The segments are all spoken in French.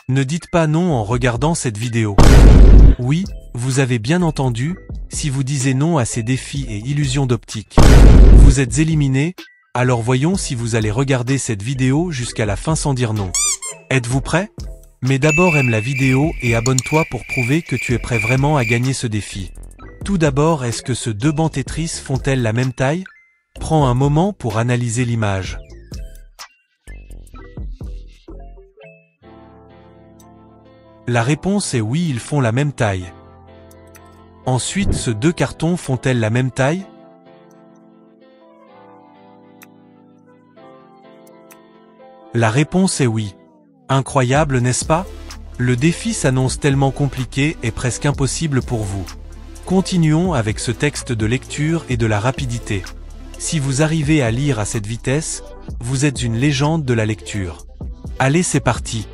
Ne dites pas non en regardant cette vidéo. Oui, vous avez bien entendu, si vous disiez non à ces défis et illusions d'optique, vous êtes éliminé, alors voyons si vous allez regarder cette vidéo jusqu'à la fin sans dire non. Êtes-vous prêt? Mais d'abord aime la vidéo et abonne-toi pour prouver que tu es prêt vraiment à gagner ce défi. Tout d'abord, est-ce que ces deux bancs Tetris font-elles la même taille? Prends un moment pour analyser l'image. La réponse est oui, ils font la même taille. Ensuite, ces deux cartons font-elles la même taille? La réponse est oui. Incroyable, n'est-ce pas? Le défi s'annonce tellement compliqué et presque impossible pour vous. Continuons avec ce texte de lecture et de la rapidité. Si vous arrivez à lire à cette vitesse, vous êtes une légende de la lecture. Allez, c'est parti!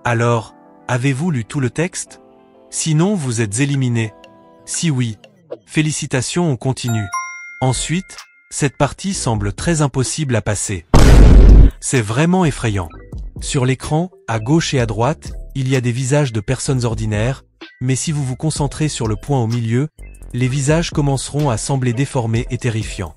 Alors, avez-vous lu tout le texte? Sinon, vous êtes éliminé. Si oui, félicitations, on continue. Ensuite, cette partie semble très impossible à passer. C'est vraiment effrayant. Sur l'écran, à gauche et à droite, il y a des visages de personnes ordinaires, mais si vous vous concentrez sur le point au milieu, les visages commenceront à sembler déformés et terrifiants.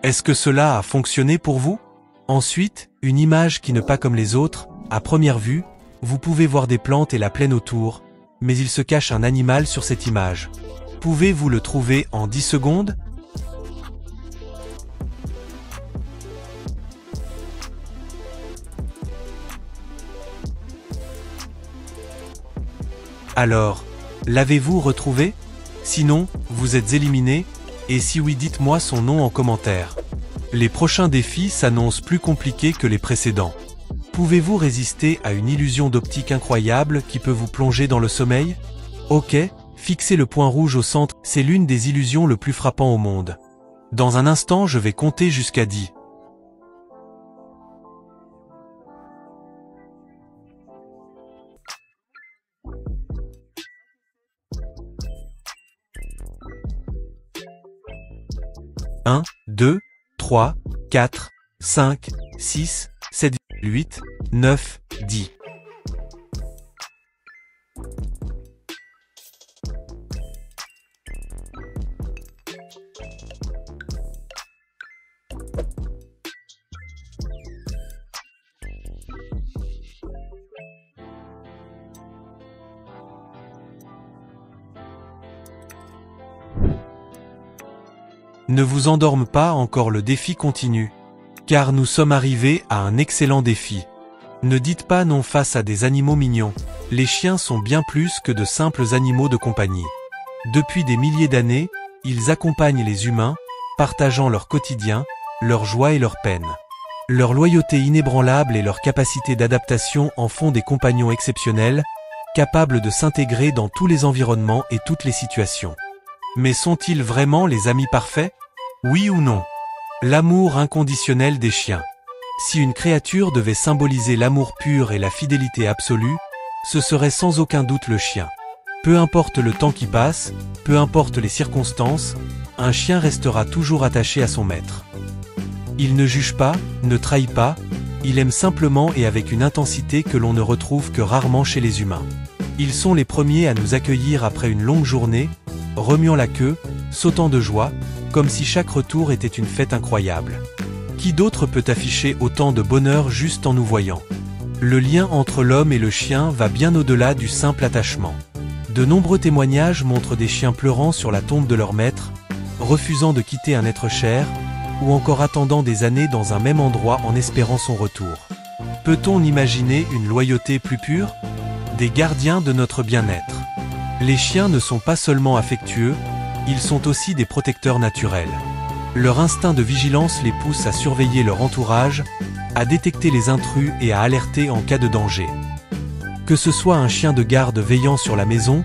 Est-ce que cela a fonctionné pour vous? Ensuite, une image qui n'est pas comme les autres. À première vue, vous pouvez voir des plantes et la plaine autour, mais il se cache un animal sur cette image. Pouvez-vous le trouver en 10 secondes? Alors, l'avez-vous retrouvé? Sinon, vous êtes éliminé. Et si oui, dites-moi son nom en commentaire. Les prochains défis s'annoncent plus compliqués que les précédents. Pouvez-vous résister à une illusion d'optique incroyable qui peut vous plonger dans le sommeil? Ok, fixez le point rouge au centre, c'est l'une des illusions le plus frappant au monde. Dans un instant, je vais compter jusqu'à 10. Un, 2, 3, 4, 5, 6, 7, 8, 9, 10. Ne vous endorme pas, encore le défi continue. Car nous sommes arrivés à un excellent défi. Ne dites pas non face à des animaux mignons. Les chiens sont bien plus que de simples animaux de compagnie. Depuis des milliers d'années, ils accompagnent les humains, partageant leur quotidien, leur joie et leur peine. Leur loyauté inébranlable et leur capacité d'adaptation en font des compagnons exceptionnels, capables de s'intégrer dans tous les environnements et toutes les situations. Mais sont-ils vraiment les amis parfaits? Oui ou non? L'amour inconditionnel des chiens. Si une créature devait symboliser l'amour pur et la fidélité absolue, ce serait sans aucun doute le chien. Peu importe le temps qui passe, peu importe les circonstances, un chien restera toujours attaché à son maître. Il ne juge pas, ne trahit pas, il aime simplement et avec une intensité que l'on ne retrouve que rarement chez les humains. Ils sont les premiers à nous accueillir après une longue journée, remuant la queue, sautant de joie, comme si chaque retour était une fête incroyable. Qui d'autre peut afficher autant de bonheur juste en nous voyant? Le lien entre l'homme et le chien va bien au-delà du simple attachement. De nombreux témoignages montrent des chiens pleurant sur la tombe de leur maître, refusant de quitter un être cher, ou encore attendant des années dans un même endroit en espérant son retour. Peut-on imaginer une loyauté plus pure? Des gardiens de notre bien-être. Les chiens ne sont pas seulement affectueux, ils sont aussi des protecteurs naturels. Leur instinct de vigilance les pousse à surveiller leur entourage, à détecter les intrus et à alerter en cas de danger. Que ce soit un chien de garde veillant sur la maison,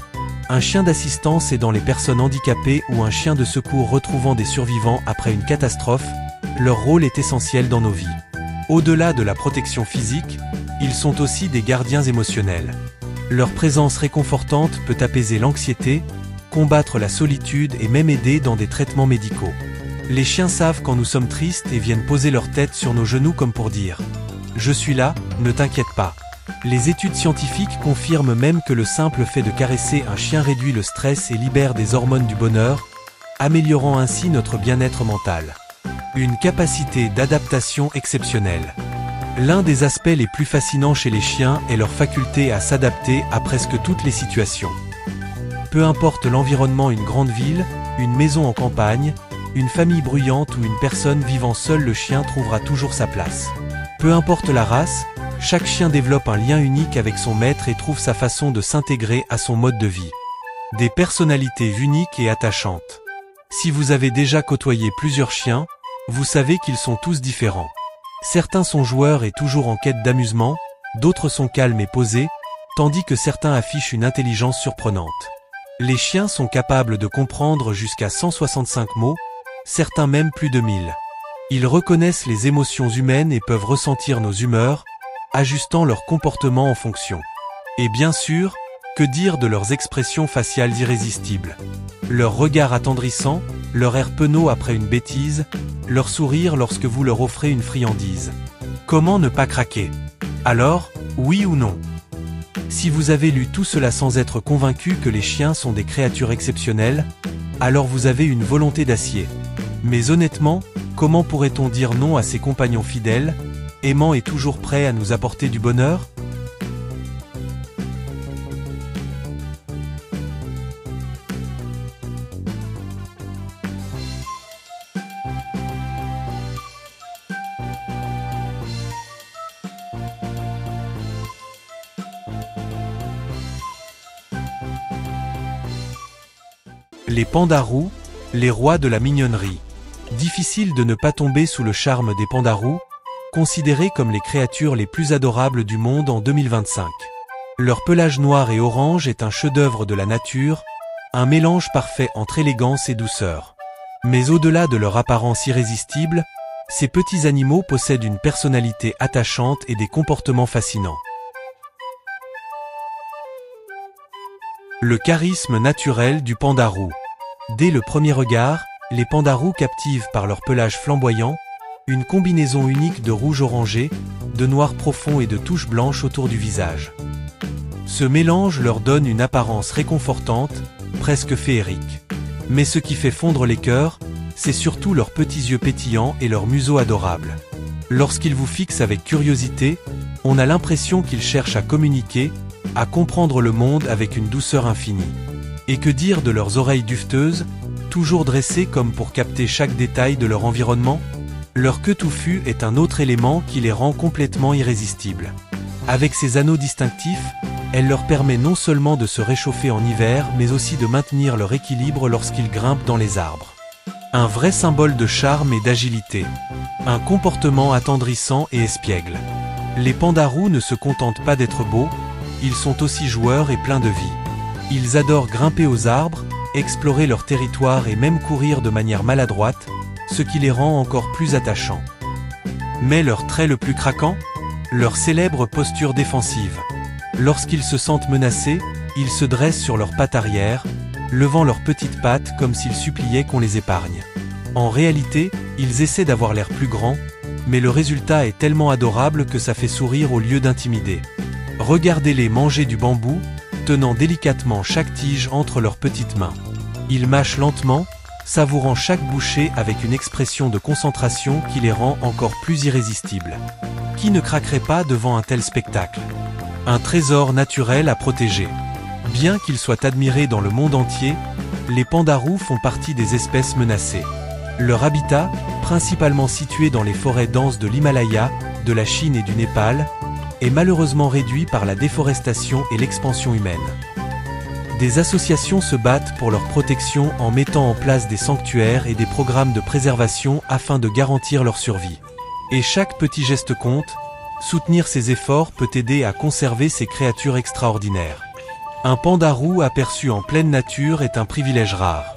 un chien d'assistance aidant les personnes handicapées ou un chien de secours retrouvant des survivants après une catastrophe, leur rôle est essentiel dans nos vies. Au-delà de la protection physique, ils sont aussi des gardiens émotionnels. Leur présence réconfortante peut apaiser l'anxiété, combattre la solitude et même aider dans des traitements médicaux. Les chiens savent quand nous sommes tristes et viennent poser leur tête sur nos genoux comme pour dire « Je suis là, ne t'inquiète pas ». Les études scientifiques confirment même que le simple fait de caresser un chien réduit le stress et libère des hormones du bonheur, améliorant ainsi notre bien-être mental. Une capacité d'adaptation exceptionnelle. L'un des aspects les plus fascinants chez les chiens est leur faculté à s'adapter à presque toutes les situations. Peu importe l'environnement, une grande ville, une maison en campagne, une famille bruyante ou une personne vivant seule, le chien trouvera toujours sa place. Peu importe la race, chaque chien développe un lien unique avec son maître et trouve sa façon de s'intégrer à son mode de vie. Des personnalités uniques et attachantes. Si vous avez déjà côtoyé plusieurs chiens, vous savez qu'ils sont tous différents. Certains sont joueurs et toujours en quête d'amusement, d'autres sont calmes et posés, tandis que certains affichent une intelligence surprenante. Les chiens sont capables de comprendre jusqu'à 165 mots, certains même plus de 1000. Ils reconnaissent les émotions humaines et peuvent ressentir nos humeurs, ajustant leur comportement en fonction. Et bien sûr, que dire de leurs expressions faciales irrésistibles? Leur regard attendrissant, leur air penaud après une bêtise, leur sourire lorsque vous leur offrez une friandise. Comment ne pas craquer? Alors, oui ou non? Si vous avez lu tout cela sans être convaincu que les chiens sont des créatures exceptionnelles, alors vous avez une volonté d'acier. Mais honnêtement, comment pourrait-on dire non à ces compagnons fidèles, aimants et toujours prêts à nous apporter du bonheur? Les pandarous, les rois de la mignonnerie. Difficile de ne pas tomber sous le charme des pandarous, considérés comme les créatures les plus adorables du monde en 2025. Leur pelage noir et orange est un chef-d'œuvre de la nature, un mélange parfait entre élégance et douceur. Mais au-delà de leur apparence irrésistible, ces petits animaux possèdent une personnalité attachante et des comportements fascinants. Le charisme naturel du pandarou. Dès le premier regard, les pandarous captivent par leur pelage flamboyant, une combinaison unique de rouge orangé, de noir profond et de touches blanches autour du visage. Ce mélange leur donne une apparence réconfortante, presque féerique. Mais ce qui fait fondre les cœurs, c'est surtout leurs petits yeux pétillants et leur museau adorable. Lorsqu'ils vous fixent avec curiosité, on a l'impression qu'ils cherchent à communiquer, à comprendre le monde avec une douceur infinie. Et que dire de leurs oreilles duveteuses, toujours dressées comme pour capter chaque détail de leur environnement? Leur queue touffue est un autre élément qui les rend complètement irrésistibles. Avec ses anneaux distinctifs, elle leur permet non seulement de se réchauffer en hiver, mais aussi de maintenir leur équilibre lorsqu'ils grimpent dans les arbres. Un vrai symbole de charme et d'agilité. Un comportement attendrissant et espiègle. Les pandarous ne se contentent pas d'être beaux, ils sont aussi joueurs et pleins de vie. Ils adorent grimper aux arbres, explorer leur territoire et même courir de manière maladroite, ce qui les rend encore plus attachants. Mais leur trait le plus craquant? Leur célèbre posture défensive. Lorsqu'ils se sentent menacés, ils se dressent sur leurs pattes arrière, levant leurs petites pattes comme s'ils suppliaient qu'on les épargne. En réalité, ils essaient d'avoir l'air plus grands, mais le résultat est tellement adorable que ça fait sourire au lieu d'intimider. Regardez-les manger du bambou, tenant délicatement chaque tige entre leurs petites mains. Ils mâchent lentement, savourant chaque bouchée avec une expression de concentration qui les rend encore plus irrésistibles. Qui ne craquerait pas devant un tel spectacle? Un trésor naturel à protéger. Bien qu'ils soient admirés dans le monde entier, les pandarous font partie des espèces menacées. Leur habitat, principalement situé dans les forêts denses de l'Himalaya, de la Chine et du Népal, est malheureusement réduit par la déforestation et l'expansion humaine. Des associations se battent pour leur protection en mettant en place des sanctuaires et des programmes de préservation afin de garantir leur survie. Et chaque petit geste compte, soutenir ces efforts peut aider à conserver ces créatures extraordinaires. Un panda roux aperçu en pleine nature est un privilège rare.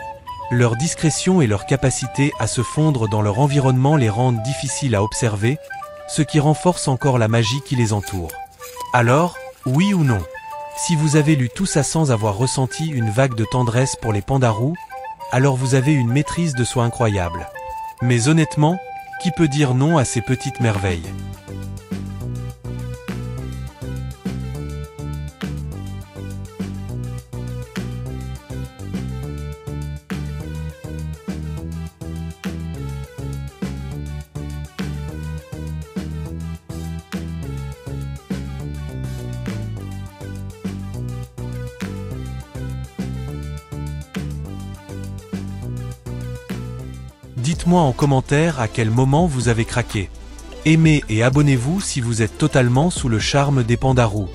Leur discrétion et leur capacité à se fondre dans leur environnement les rendent difficiles à observer, ce qui renforce encore la magie qui les entoure. Alors, oui ou non? Si vous avez lu tout ça sans avoir ressenti une vague de tendresse pour les pandas roux, alors vous avez une maîtrise de soi incroyable. Mais honnêtement, qui peut dire non à ces petites merveilles? Dites-moi en commentaire à quel moment vous avez craqué. Aimez et abonnez-vous si vous êtes totalement sous le charme des pandas roux.